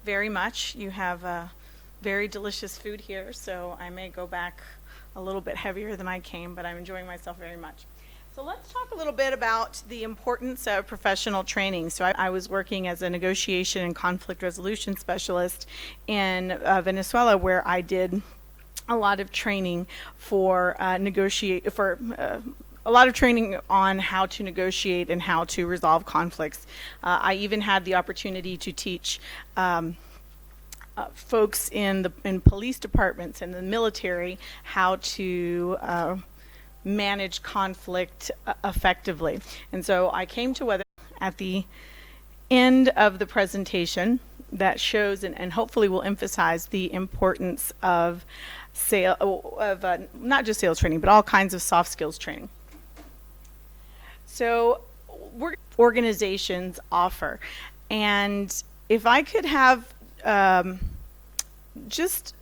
very much. You have very delicious food here, so I may go back a little bit heavier than I came, but I'm enjoying myself very much. So let's talk a little bit about the importance of professional training. So I was working as a negotiation and conflict resolution specialist in Venezuela, where I did a lot of training for a lot of training on how to negotiate and how to resolve conflicts. I even had the opportunity to teach folks in police departments and the military how to manage conflict effectively. And so I came to whether at the end of the presentation that shows and hopefully will emphasize the importance of not just sales training, but all kinds of soft skills training. So organizations offer, and if I could have just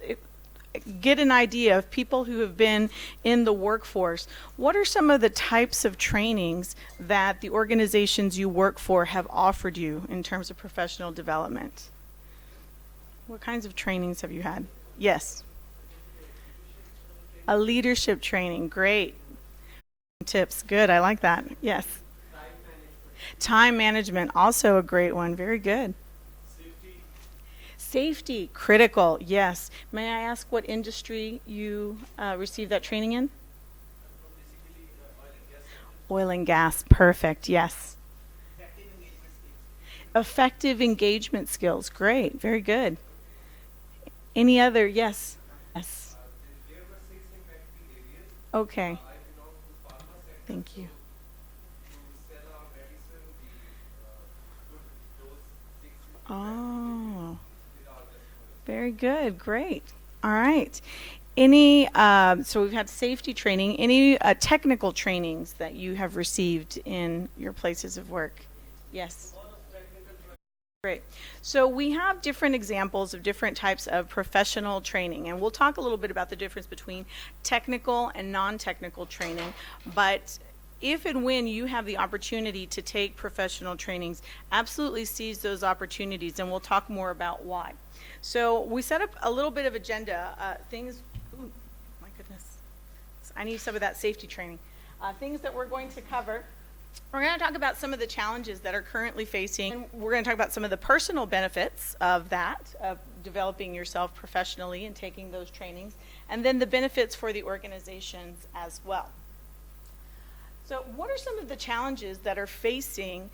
get an idea of people who have been in the workforce, what are some of the types of trainings that the organizations you work for have offered you in terms of professional development? What kinds of trainings have you had? Yes. A leadership training, great. Tips, good, I like that. Yes. Time management, also a great one, very good. Safety, critical, yes. May I ask what industry you received that training in? Oil and gas, perfect, yes. Effective engagement skills, great, very good. Any other, yes? Yes. Okay. Thank you. Oh, very good, great. All right. Any, so we've had safety training, any technical trainings that you have received in your places of work? Yes. Great. So we have different examples of different types of professional training, and we'll talk a little bit about the difference between technical and non-technical training. But if and when you have the opportunity to take professional trainings, absolutely seize those opportunities, and we'll talk more about why. So we set up a little bit of agenda, ooh, my goodness, I need some of that safety training. Things that we're going to cover. We're going to talk about some of the challenges that are currently facing. And we're going to talk about some of the personal benefits of that, of developing yourself professionally and taking those trainings, and then the benefits for the organizations as well. So what are some of the challenges that are facing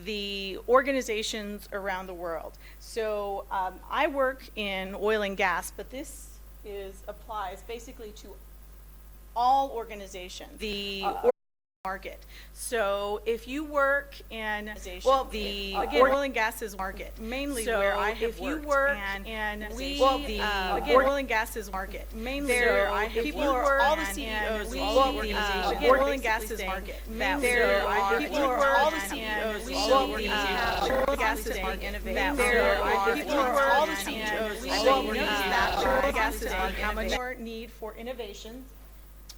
the organizations around the world? So I work in oil and gas, but this applies basically to all organizations. The market. So if you work in oil and gas is market mainly where I have worked, and oil and gas is market mainly where I have people are all the CEOs of all the organizations. Oil and gas is market mainly where I have people are all the CEOs of all the organizations. Oil and gas is market where people are all the CEOs of all the organizations. Oil and gas is market. How much more need for innovations?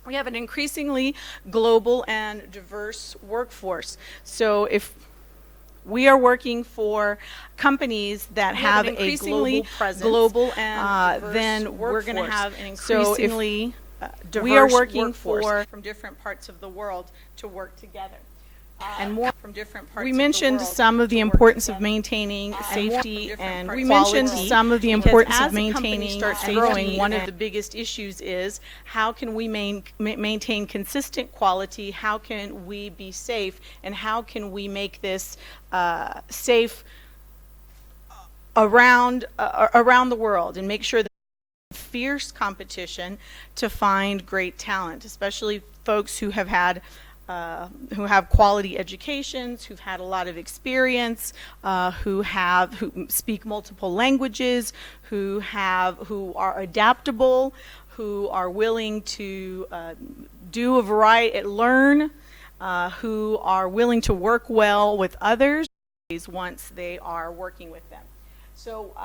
We have an increasingly global and diverse workforce. So if we are working for companies that have a global presence, then we're going to have an increasingly diverse workforce from different parts of the world to work together. And more from different parts. We mentioned some of the importance of maintaining safety and quality. We mentioned some of the importance of maintaining growing. One of the biggest issues is how can we maintain consistent quality? How can we be safe? And how can we make this safe around the world and make sure that fierce competition to find great talent, especially folks who have quality educations, who've had a lot of experience, who speak multiple languages, who are adaptable, who are willing to do a variety, learn, who are willing to work well with others once they are working with them. So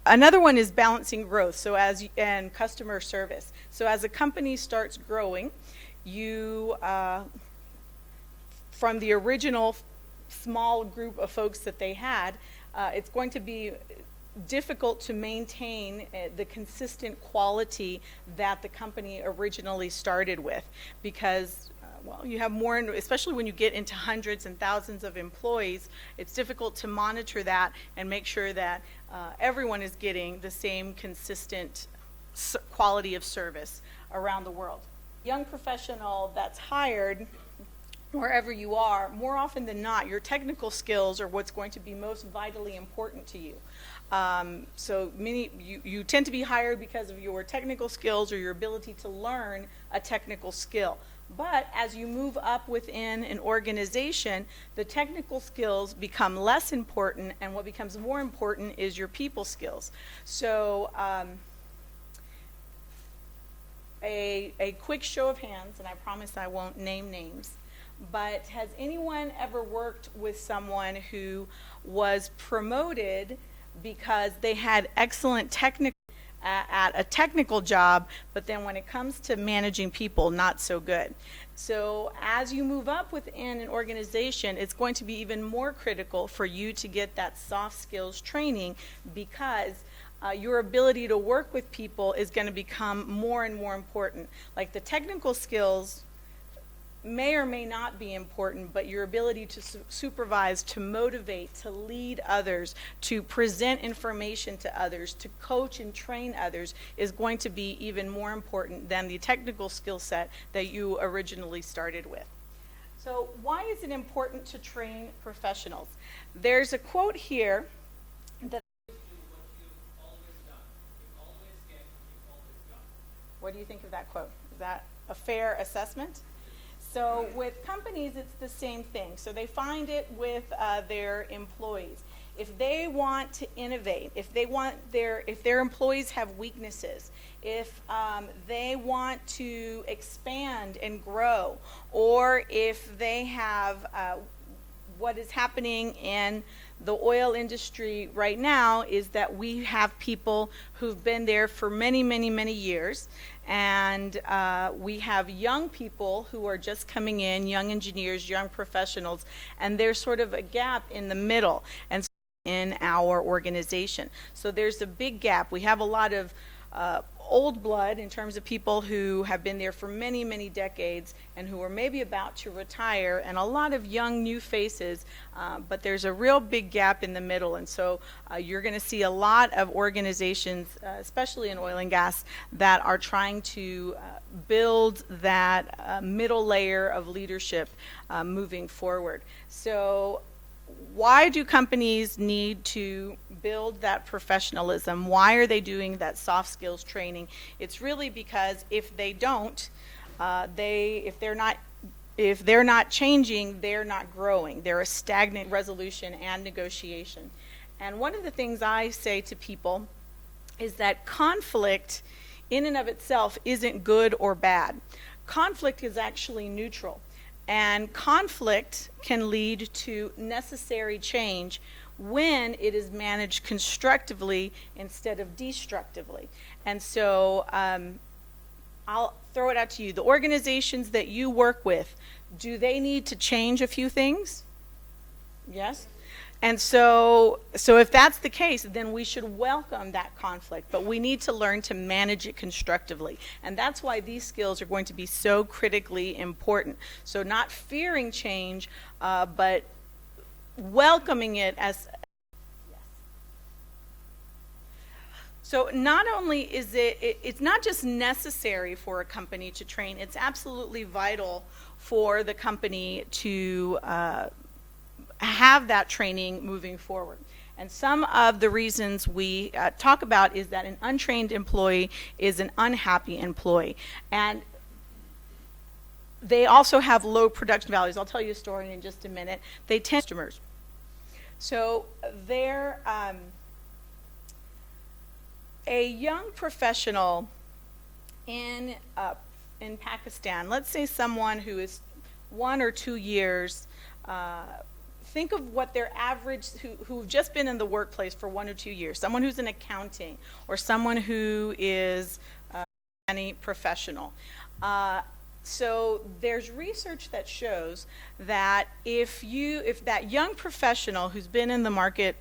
another one is balancing growth. And customer service. So as a company starts growing, you, from the original small group of folks that they had, it's going to be difficult to maintain the consistent quality that the company originally started with, because well, you have more, especially when you get into hundreds and thousands of employees, it's difficult to monitor that and make sure that everyone is getting the same consistent quality of service around the world. Young professional that's hired, wherever you are, more often than not, your technical skills are what's going to be most vitally important to you. So you tend to be hired because of your technical skills or your ability to learn a technical skill. But as you move up within an organization, the technical skills become less important, and what becomes more important is your people skills. So a quick show of hands, and I promise I won't name names, but has anyone ever worked with someone who was promoted because they had excellent technical at a technical job, but then when it comes to managing people, not so good? So as you move up within an organization, it's going to be even more critical for you to get that soft skills training, because your ability to work with people is going to become more and more important. Like, the technical skills may or may not be important, but your ability to supervise, to motivate, to lead others, to present information to others, to coach and train others is going to be even more important than the technical skill set that you originally started with. So why is it important to train professionals? There's a quote here that what do you think of that quote? Is that a fair assessment? So with companies, it's the same thing. So they find it with their employees. If they want to innovate, if their employees have weaknesses, if they want to expand and grow, or if they have what is happening in the oil industry right now is that we have people who've been there for many, many, many years, and we have young people who are just coming in, young engineers, young professionals, and there's sort of a gap in the middle and in our organization. So there's a big gap. We have a lot of old blood in terms of people who have been there for many, many decades and who are maybe about to retire, and a lot of young new faces, but there's a real big gap in the middle. And so you're going to see a lot of organizations, especially in oil and gas, that are trying to build that middle layer of leadership moving forward. So why do companies need to build that professionalism? Why are they doing that soft skills training? It's really because if they don't, if they're not changing, they're not growing. They're a stagnant resolution and negotiation. And one of the things I say to people is that conflict in and of itself isn't good or bad. Conflict is actually neutral. And conflict can lead to necessary change when it is managed constructively instead of destructively. And so I'll throw it out to you. The organizations that you work with, do they need to change a few things? Yes? And so if that's the case, then we should welcome that conflict, but we need to learn to manage it constructively. And that's why these skills are going to be so critically important. So not fearing change, but welcoming it as... Yes. So not only is it's not just necessary for a company to train, it's absolutely vital for the company to have that training moving forward. And some of the reasons we talk about is that an untrained employee is an unhappy employee. And they also have low production values. I'll tell you a story in just a minute. They tend to customers. So they're a young professional in Pakistan, let's say someone who is 1 or 2 years, think of what their average, who've just been in the workplace for 1 or 2 years, someone who's in accounting or someone who is any professional. So there's research that shows that if that young professional who's been in the market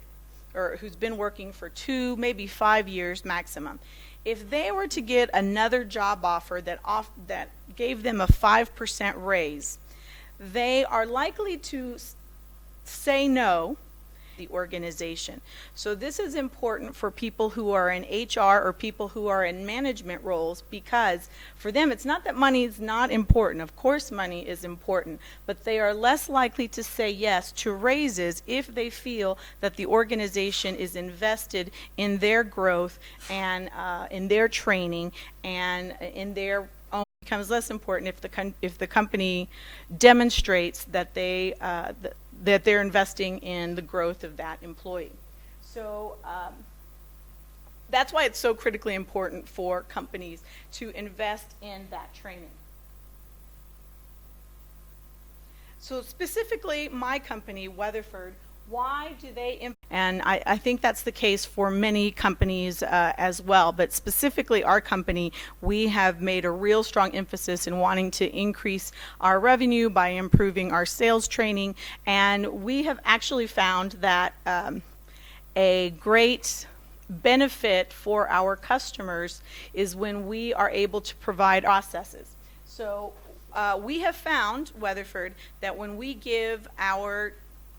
or who's been working for 2, maybe 5 years maximum, if they were to get another job offer that gave them a 5% raise, they are likely to say no the organization. So this is important for people who are in HR or people who are in management roles, because for them it's not that money is not important. Of course money is important, but they are less likely to say yes to raises if they feel that the organization is invested in their growth and in their training and in their own. Becomes less important if the company demonstrates that that they're investing in the growth of that employee. So that's why it's so critically important for companies to invest in that training. So specifically, my company, Weatherford, why do they and I think that's the case for many companies as well, but specifically our company, we have made a real strong emphasis in wanting to increase our revenue by improving our sales training, and we have actually found that a great benefit for our customers is when we are able to provide processes. So we have found, Weatherford, that when we give our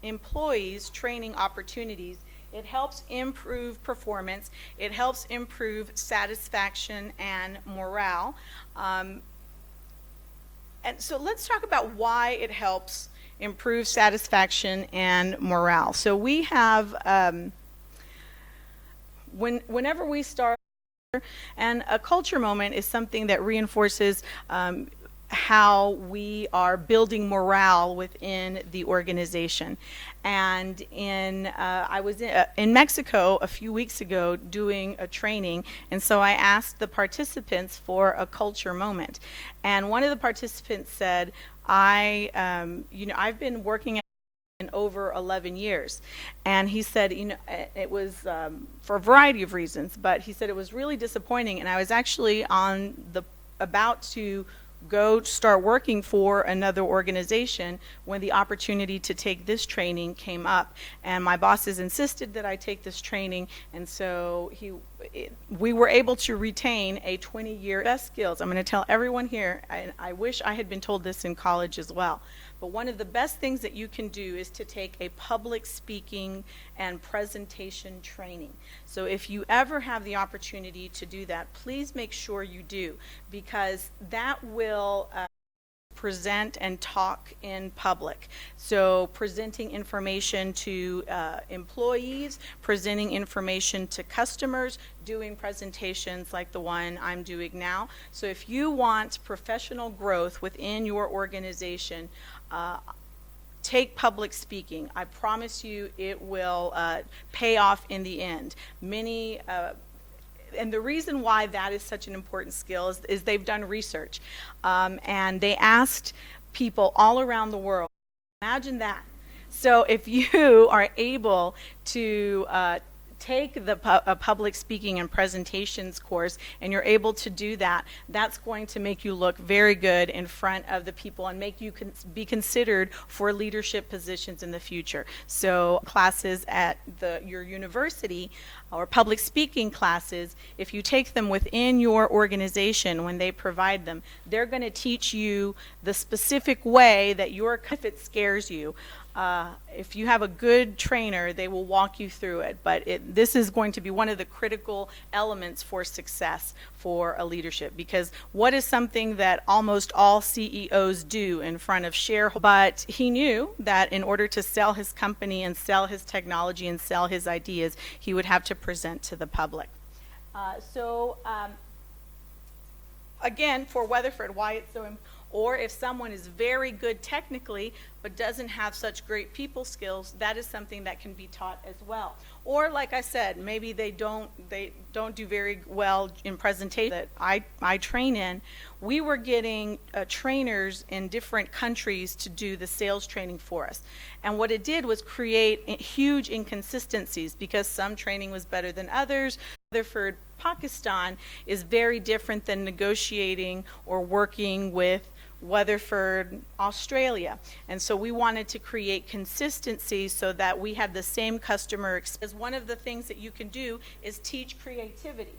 employees training opportunities, it helps improve performance, it helps improve satisfaction and morale. And so let's talk about why it helps improve satisfaction and morale. So we have, whenever we start, and a culture moment is something that reinforces how we are building morale within the organization. And I was in Mexico a few weeks ago doing a training, and so I asked the participants for a culture moment. And one of the participants said, I've been working in over 11 years. And he said, it was for a variety of reasons, but he said it was really disappointing, and I was actually about to go start working for another organization when the opportunity to take this training came up, and my bosses insisted that I take this training, and so we were able to retain a 20-year best skills. I'm going to tell everyone here, and I wish I had been told this in college as well, but one of the best things that you can do is to take a public speaking and presentation training. So if you ever have the opportunity to do that, please make sure you do, because that will present and talk in public. So presenting information to employees, presenting information to customers, doing presentations like the one I'm doing now. So if you want professional growth within your organization, take public speaking. I promise you it will pay off in the end. And the reason why that is such an important skill is they've done research, and they asked people all around the world. Imagine that. So if you are able to take a public speaking and presentations course, and you're able to do that, that's going to make you look very good in front of the people and make you be considered for leadership positions in the future. So classes at your university or public speaking classes, if you take them within your organization, when they provide them, they're going to teach you the specific way that if it scares you. If you have a good trainer, they will walk you through it, but this is going to be one of the critical elements for success for a leadership, because what is something that almost all CEOs do in front of shareholders? But he knew that in order to sell his company and sell his technology and sell his ideas, he would have to present to the public. Again, for Weatherford, why it's so important. Or if someone is very good technically but doesn't have such great people skills, that is something that can be taught as well. Or like I said, maybe they don't do very well in presentation that I train in. We were getting trainers in different countries to do the sales training for us. And what it did was create huge inconsistencies, because some training was better than others. Weatherford, Pakistan is very different than negotiating or working with Weatherford, Australia. And so we wanted to create consistency so that we had the same customer experience. One of the things that you can do is teach creativity.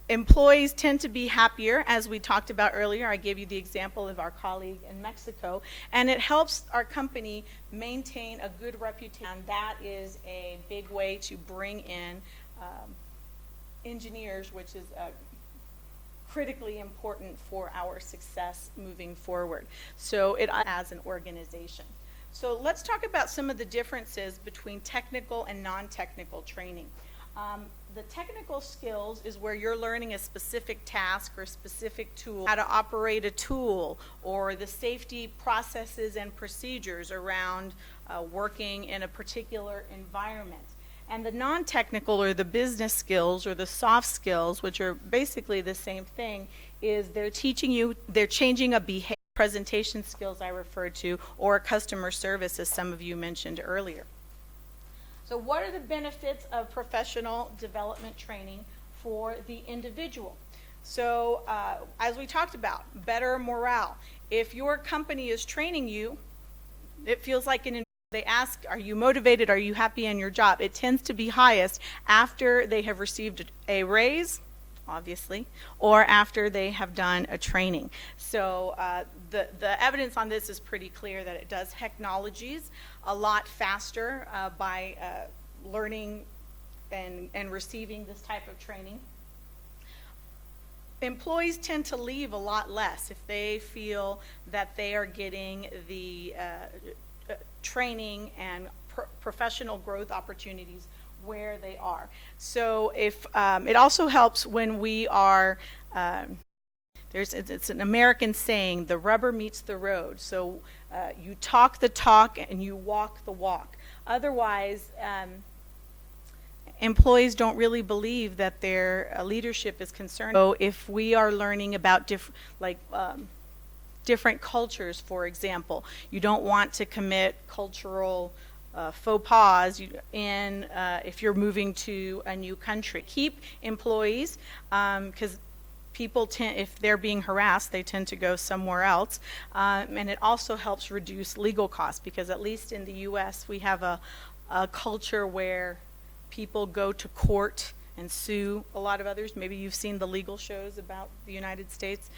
Employees tend to be happier, as we talked about earlier. I gave you the example of our colleague in Mexico, and it helps our company maintain a good reputation. And that is a big way to bring in engineers, which is critically important for our success moving forward. So it as an organization. So let's talk about some of the differences between technical and non-technical training. The technical skills is where you're learning a specific task or specific tool, how to operate a tool, or the safety processes and procedures around working in a particular environment. And the non-technical or the business skills or the soft skills, which are basically the same thing, is they're changing a behavior, presentation skills I referred to, or customer service, as some of you mentioned earlier. So what are the benefits of professional development training for the individual? So as we talked about, better morale. If your company is training you, it feels like they ask, are you motivated? Are you happy in your job? It tends to be highest after they have received a raise, obviously, or after they have done a training. So the evidence on this is pretty clear that it does technologies a lot faster by learning and receiving this type of training. Employees tend to leave a lot less if they feel that they are getting the training and professional growth opportunities where they are. So if it also helps when we are it's an American saying, the rubber meets the road. So you talk the talk and you walk the walk. Otherwise, employees don't really believe that their leadership is concerned. So if we are learning about different cultures, for example, you don't want to commit cultural faux pas if you're moving to a new country. Keep employees, because people tend, if they're being harassed, they tend to go somewhere else. And it also helps reduce legal costs, because at least in the U.S. we have a culture where people go to court and sue a lot of others. Maybe you've seen the legal shows about the United States.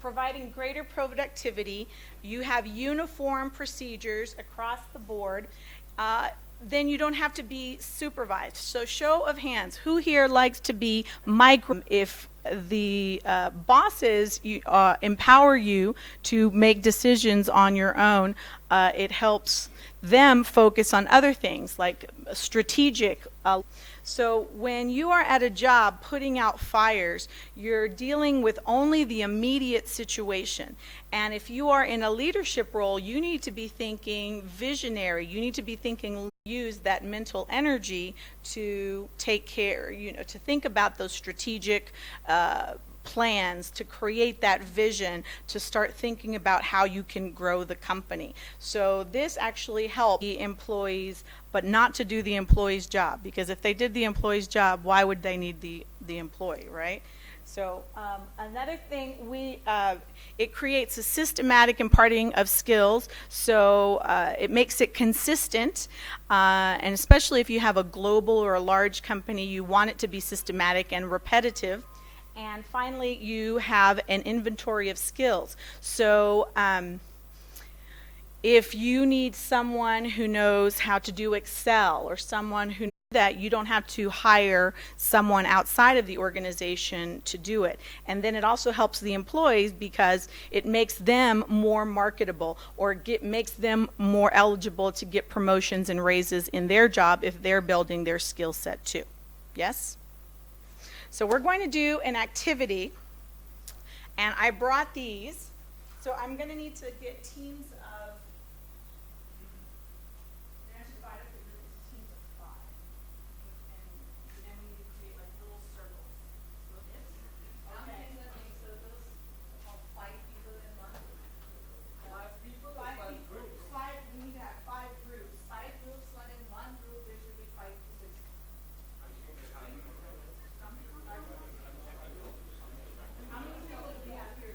Providing greater productivity, you have uniform procedures across the board. Then you don't have to be supervised. So show of hands, who here likes to be micro? If the bosses empower you to make decisions on your own, it helps them focus on other things like strategic. So when you are at a job putting out fires, you're dealing with only the immediate situation. And if you are in a leadership role, you need to be thinking visionary. You need to be thinking, use that mental energy to take care, to think about those strategic plans, to create that vision, to start thinking about how you can grow the company. So this actually helps the employees, but not to do the employee's job, because if they did the employee's job, why would they need the employee, right? So another thing, it creates a systematic imparting of skills, so it makes it consistent, and especially if you have a global or a large company, you want it to be systematic and repetitive. And finally, you have an inventory of skills. So if you need someone who knows how to do Excel, or someone who knows that, you don't have to hire someone outside of the organization to do it. And then it also helps the employees, because it makes them more marketable, or makes them more eligible to get promotions and raises in their job if they're building their skill set too. Yes? So we're going to do an activity, and I brought these. So I'm going to need to get teams of, they're actually divided up into teams of 5. And then we need to create like little circles. So this, okay. So those are 5 people in one group. 5 people? 5 groups. We need to have 5 groups. 5 groups, one in one group, there should be 5 to 6. How many people do we have here?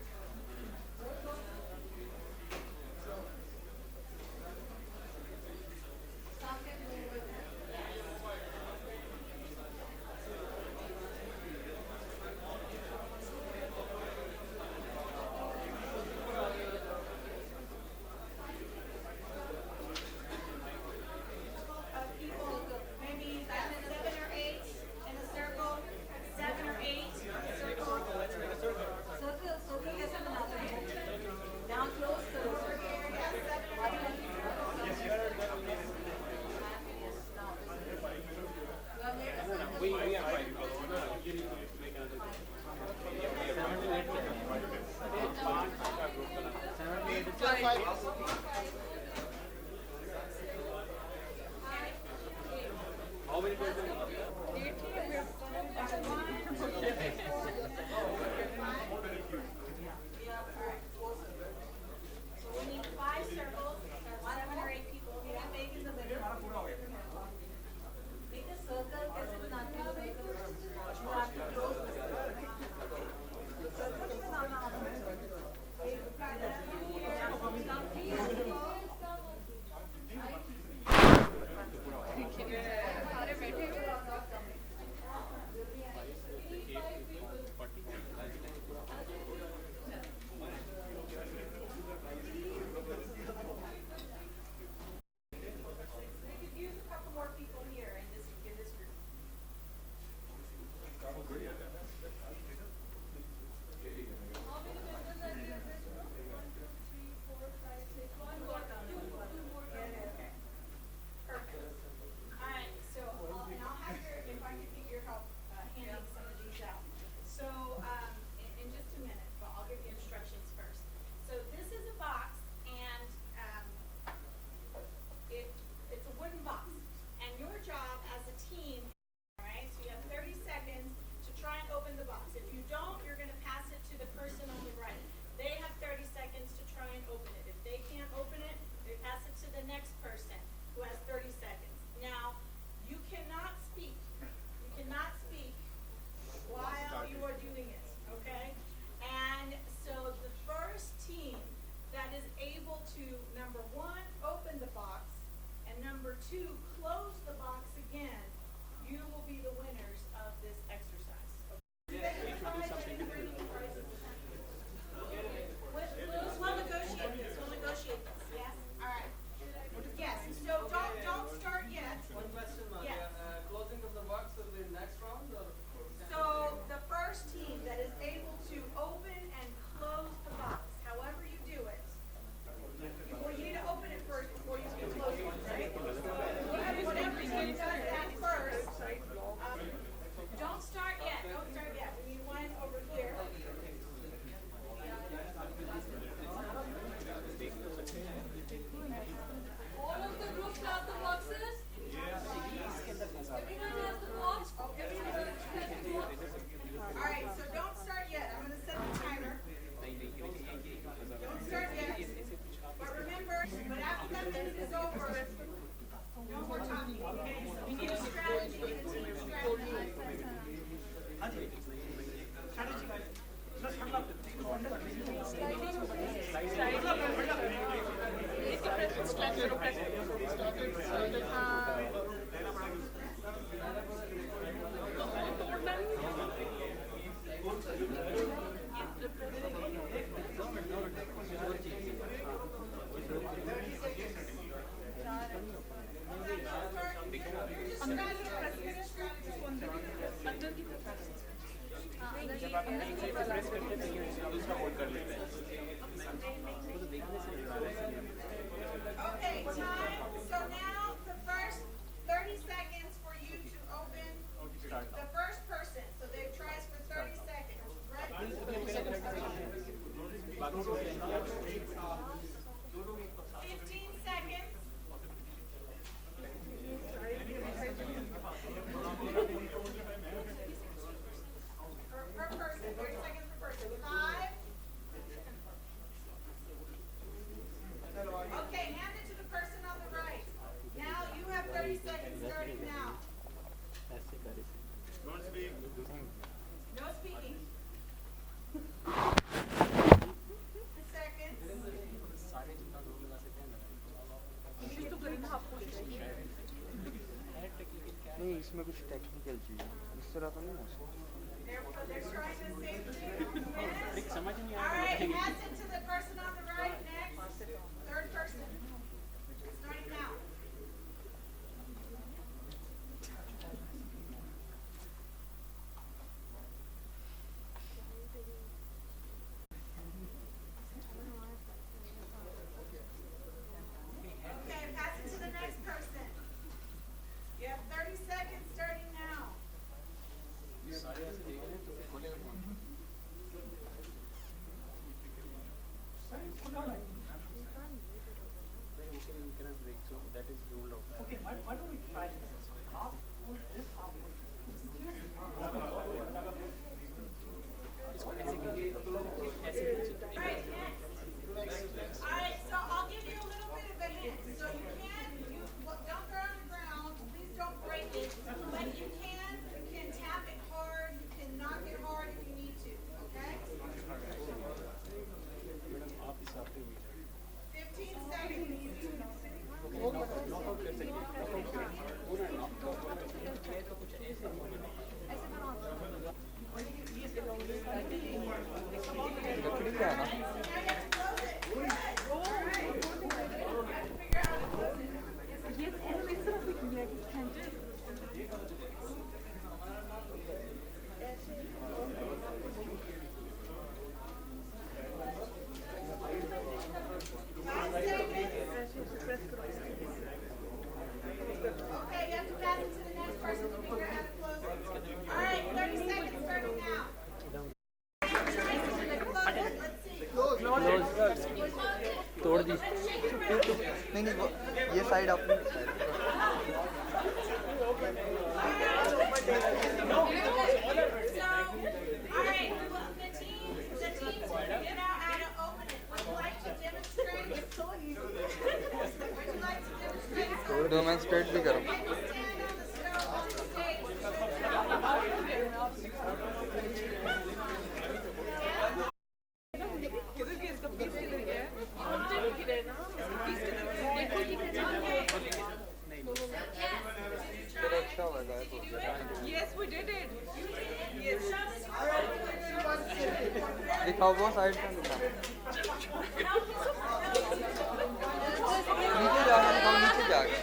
Okay, time. So now the first 30 seconds for you to open the first person. So they tries for 30 seconds. Ready? 15 seconds. Per person. 30 seconds per person. 5. Okay, hand it to the person on the right. Now you have 30 seconds starting now. No speaking. Seconds. नहीं इसमें कुछ technical चीज़ है इस तरह तो नहीं हो सकता They're trying to save 2 minutes. All right, pass it to the person on the right. Next, third person. Starting now. Okay, pass it to the next person. You have 30 seconds starting now. Alright, so I'll give you a little bit of a hint. So you don't throw it on the ground, please don't break it. But you can tap it hard, you can knock it hard if you need to, okay? 15 seconds. लकड़ी का है ना Now you have to close it. Good. Alright. Figure out how to close it. Okay, you have to pass it to the next person to figure out how to close it. All right, 30 seconds starting now. Close it. Let's see. तोड़ दी Shake it around. नहीं ये side अपनी So, all right, well, the teams figured out how to open it. Would you like to demonstrate? Would you like to demonstrate? दो मैं straight भी करूँ Can you stand on the stove on the stage? फिर अच्छा होगा Yes, we did it. Yes. दिखाओ वो side में दिखाओ नीचे जाना दिखाओ नीचे जाके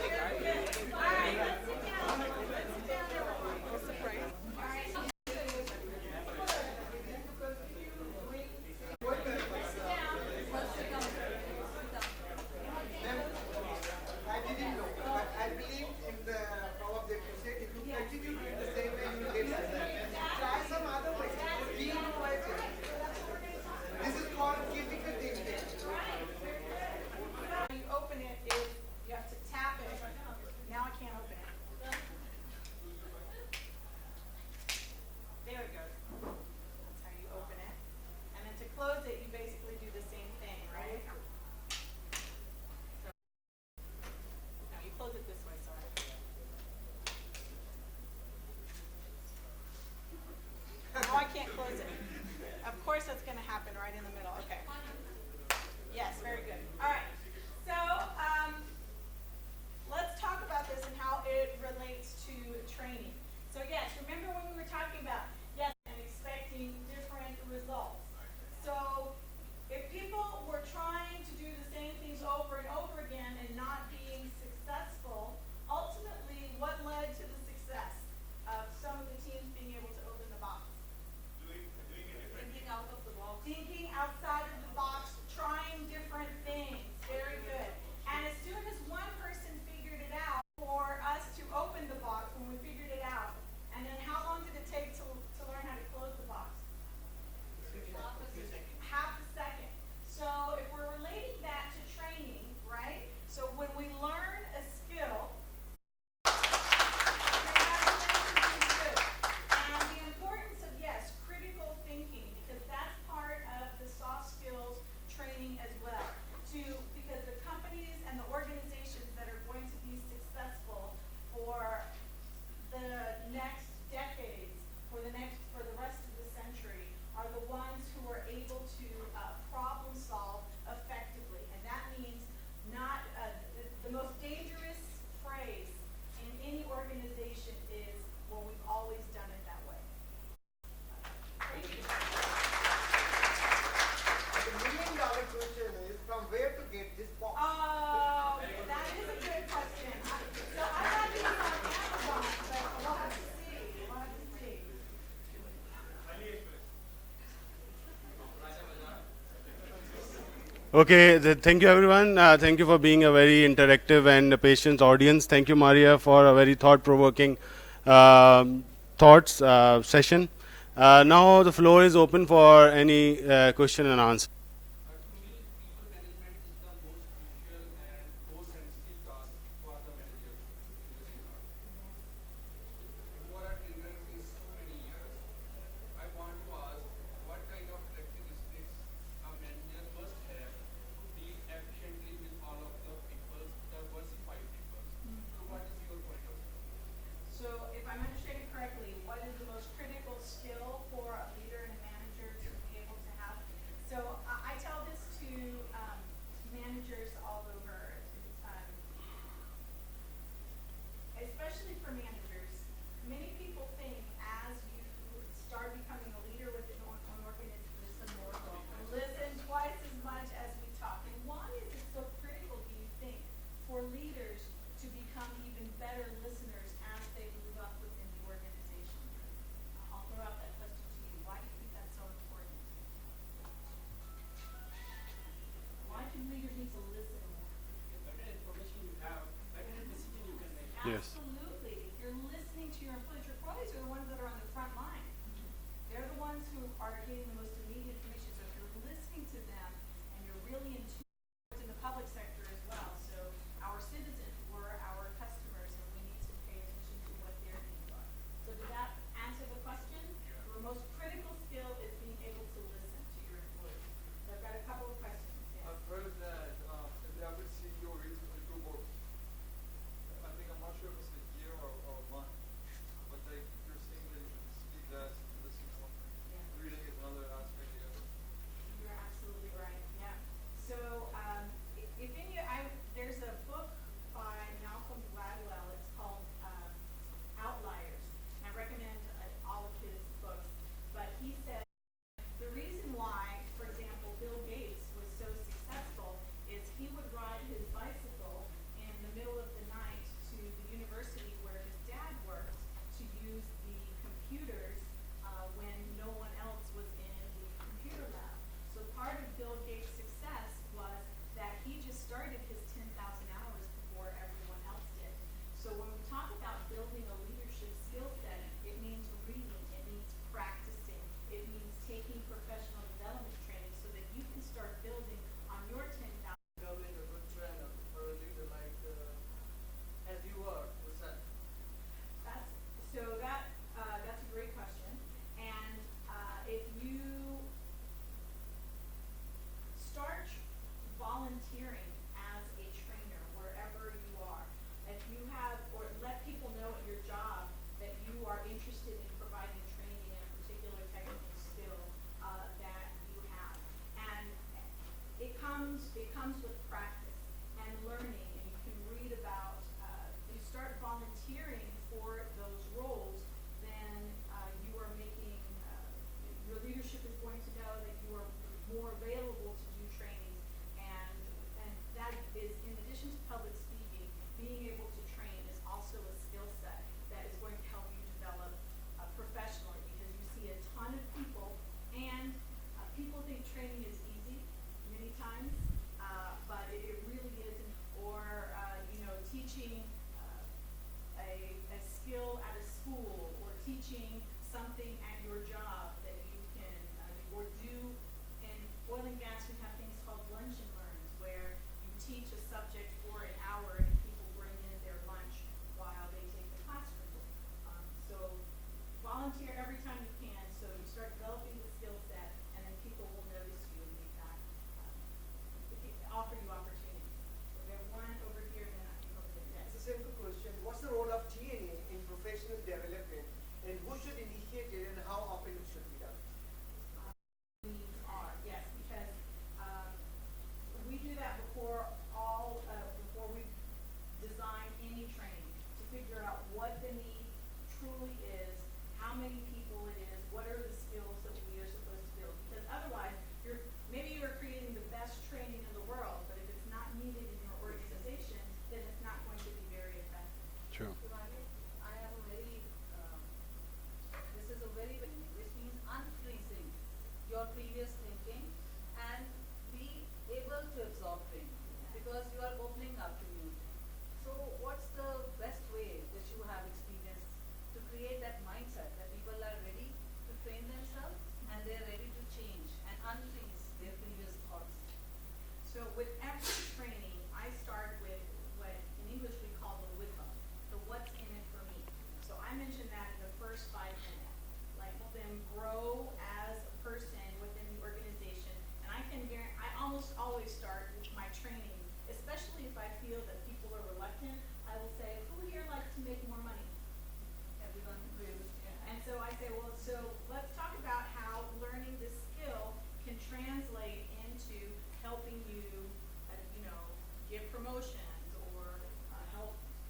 I didn't know, but I believe in the power that you said. If you continue doing the same way, you will get success. Try some other way. Be innovative. This is called critical thinking. When you open it, you have to tap it Okay, thank you everyone. Thank you for being a very interactive and patient audience. Thank you, Maria, for a very thought-provoking thoughts session. Now the floor is open for any question and answer. To me, people management is the most crucial and most sensitive task for the manager in this regard. You are a trainer since so many years. I want to ask what kind of characteristics a manager must have to deal efficiently with all of the people's diversified people. So, what is your point of view? So, if I'm understanding correctly, what is the most critical skill for a leader and a manager to be able to have? So, I tell this to managers all over, um, especially for managers. Many people think as you start becoming a leader within an organization, listen twice as much as we talk. And why is it so critical, do you think, for leaders to become even better listeners as they move up within the organization? I'll throw out that question to you. Why do you think that's so important? Why do leaders need to listen more? The better information you have, better decision you can make. Yes. Absolutely. If you're listening to your employees are the ones that are on the front line. They're the ones who are getting the most immediate information. So if you're listening to them and you're really in tune in the public sector as well. So our citizens were our customers and we need to pay attention to what their needs are. So did that answer the question? The most critical skill is being able to listen to your employees. So I've got a couple of questions. Yes. I've heard that the average CEO reads only 2 books. I think I'm not sure if it's a year or a month, but like you're saying that you should speak less and listen more. Yeah. Reading is another aspect of it. You're absolutely right. Yeah. So, if any, there's a book by Malcolm Gladwell. It's called Outliers. And I recommend all of his books. But he said the reason why, for example, Bill Gates was so successful is he would ride his bicycle in the middle of the night to the university where his dad worked to use the computers when no one else was in the computer lab. So part of Bill Gates' success was that he just started his 10,000 hours before everyone else did. So when we talk about building a leadership skill set, it means reading, it means practicing, it means taking professional development training so that you can start building on your 10,000. Building a good trainer or a leader like as you are was that. That's a great question. And if you start volunteering as a trainer wherever you are, if you have, or let people know at your job that you are interested in providing training in a particular technical skill that you have. And it comes with practice and learning, and you can read about, you start volunteering for those roles, then you are making, your leadership is going to know that you are more available to do trainings, and that is, in addition to public speaking, being able to train is also a skill set that is going to help you develop professionally, because you see a ton of people, and people think training is easy many times, but it really isn't. Or teaching a skill at a school, or teaching something at your job that you can or do. In oil and gas, we have things called lunch and learns, where you teach a subject for an hour and people bring in their lunch while they take the classroom. So volunteer every time you can, so you start developing the skill set, and then people will notice you and make that offer you opportunities. So we have one over here, and then I think over there. It's a simple question. What's the role of T&A in professional development, and who should initiate it, and how often it should be done? Needs are, yes, because we do that before all of the almost always start with my training, especially if I feel that people are reluctant. I will say, who here likes to make more money? Everyone agrees. And so I say, well, so let's talk about how learning this skill can translate into helping you, get promotions or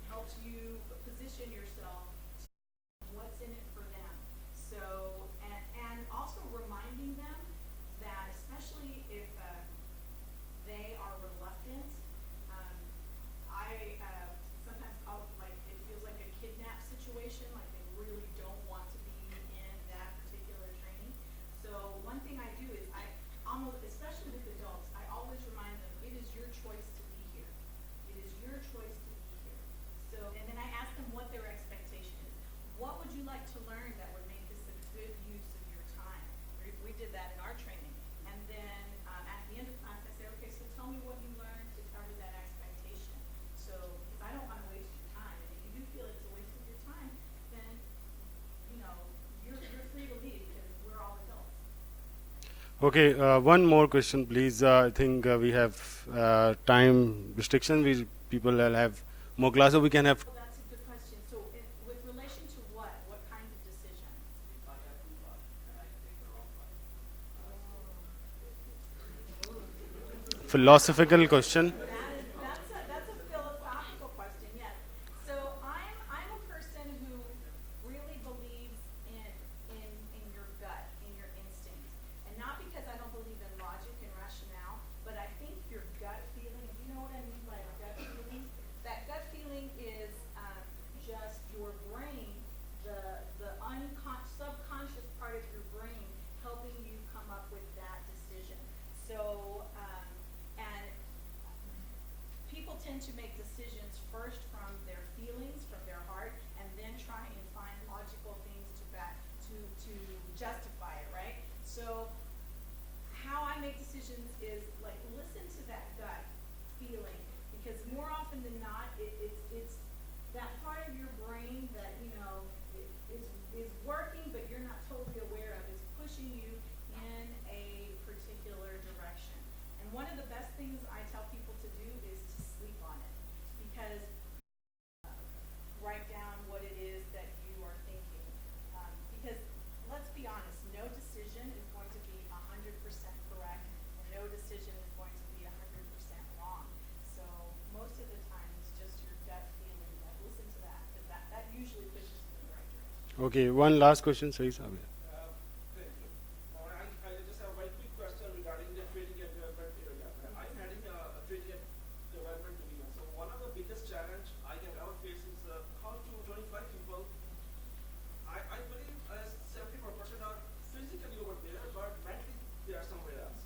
helps you position yourself. What's in it for them? So, and also reminding them that, especially if they are reluctant, um, I sometimes call it like it feels like a kidnap situation, like they really don't want to be in that particular training. So one thing I do is I almost, especially with adults, I always remind them it is your choice to be here. It is your choice to be here. So, and then I ask them what their expectation is. What would you like to learn that would make this a good use of your time? We did that in our training. And then at the end of class, I say, okay, so tell me what you learned to cover that expectation. So, because I don't want to waste your time. And if you do feel it's a waste of your time, then, you're free to leave because we're all adults. Okay, one more question, please. I think we have time restriction. People will have more class, so we can have. Well, that's a good question. So, with relation to what? What kind of decision? Philosophical question. That's a philosophical question, yes. So I'm a person who really believes in your gut, in your instinct. And not because I don't believe in logic and rationale, but I think your gut feeling, if you know what I mean by a gut feeling, that gut feeling is just your brain, the subconscious part of your brain helping you come up with that decision. So, and people tend to make decisions first from their feelings, from their heart, and then try and find logical things to justify it, right? So how I make decisions is like listen to that gut feeling, because more often than not, it's that part of your brain that is working, but you're not totally aware of, is pushing you in a particular direction. And one of the best things I tell people to do is to sleep on it, because write down what it is that you are thinking. Because let's be honest, no decision is going to be 100% correct, and no decision is going to be 100% wrong. So most of the time, it's just your gut feeling. That listen to that, because that usually pushes you in the right direction. Okay, one last question, Saeed. Thank you. I just have a very quick question regarding the training and development area. I'm heading a training and development division. So one of the biggest challenge I can ever face is how to 25 people. I believe 74% are physically over there, but mentally they are somewhere else.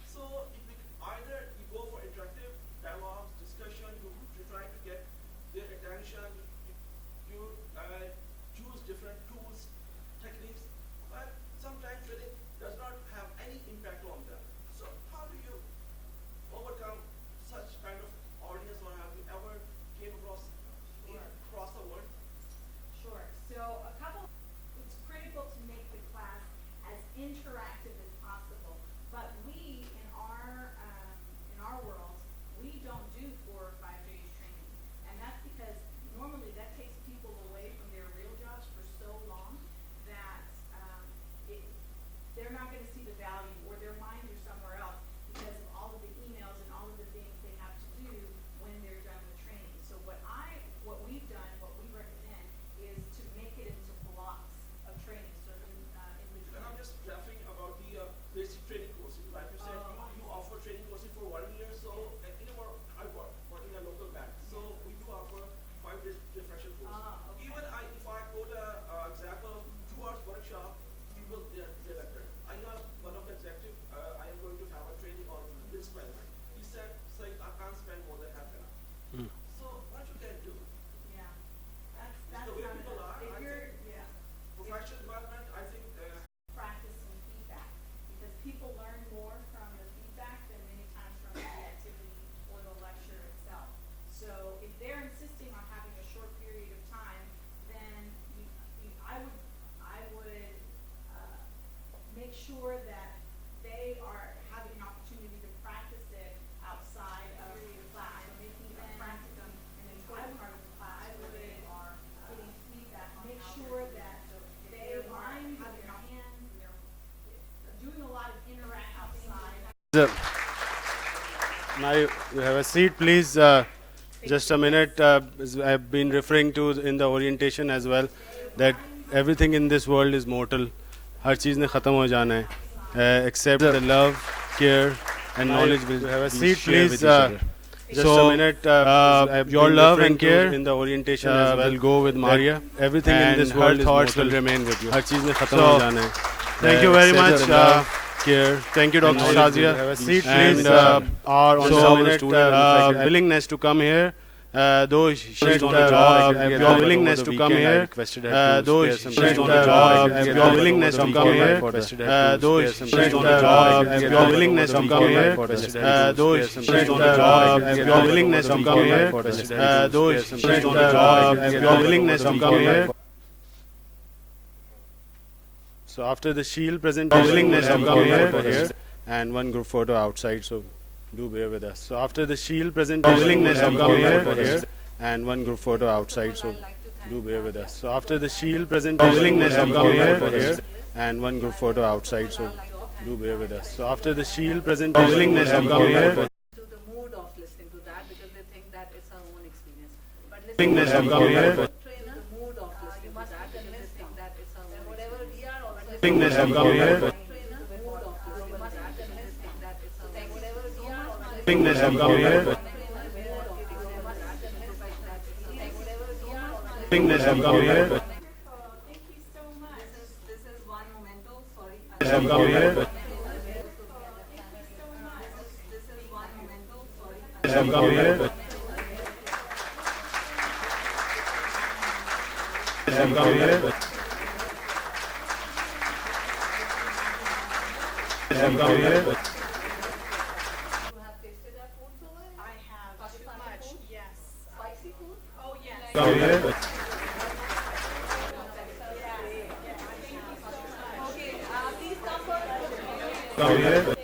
So if we, either you go for interactive dialogues, discussion, you try to get their attention, you choose different tools, techniques now you have a seat, please. Just a minute. As I've been referring to in the orientation as well, that everything in this world is mortal. हर चीज़ ने ख़त्म हो जाना है, except the love, care, and knowledge will have a seat, please. Just a minute. Your love and care in the orientation as well will go with Maria. Everything in this world thoughts will remain with you. हर चीज़ ने ख़त्म हो जाना है. Thank you very much. Care. Thank you, Dr. Shazia. Have a seat, please. Our willingness to come here. Though your willingness to come here, though your willingness to come here, though your willingness to come here, though your willingness to come here, though your willingness to come here. So after the shield presentation, willingness to come here, and one group photo outside. So do bear with us. So after the shield presentation, willingness to come here, and one group photo outside. So do bear with us. So after the shield presentation, willingness to come here, and one group photo outside. So do bear with us. So after the shield presentation, willingness to come here, to the mood of listening to that because they think that it's our own experience. But willingness to come here, trainer, the mood of listening to that because they think that it's our own whatever we are also willingness to come here, trainer, the mood of listening to that because they think that it's our own whatever we are also willingness to come here, willingness to come here, this is one memento. Sorry. to come here, This is one memento. Sorry. to come here, to come here, to come here. You have tasted that food so well? I have too much. Yes. Spicy food? Oh yes. Come here. Okay, please come for Come here.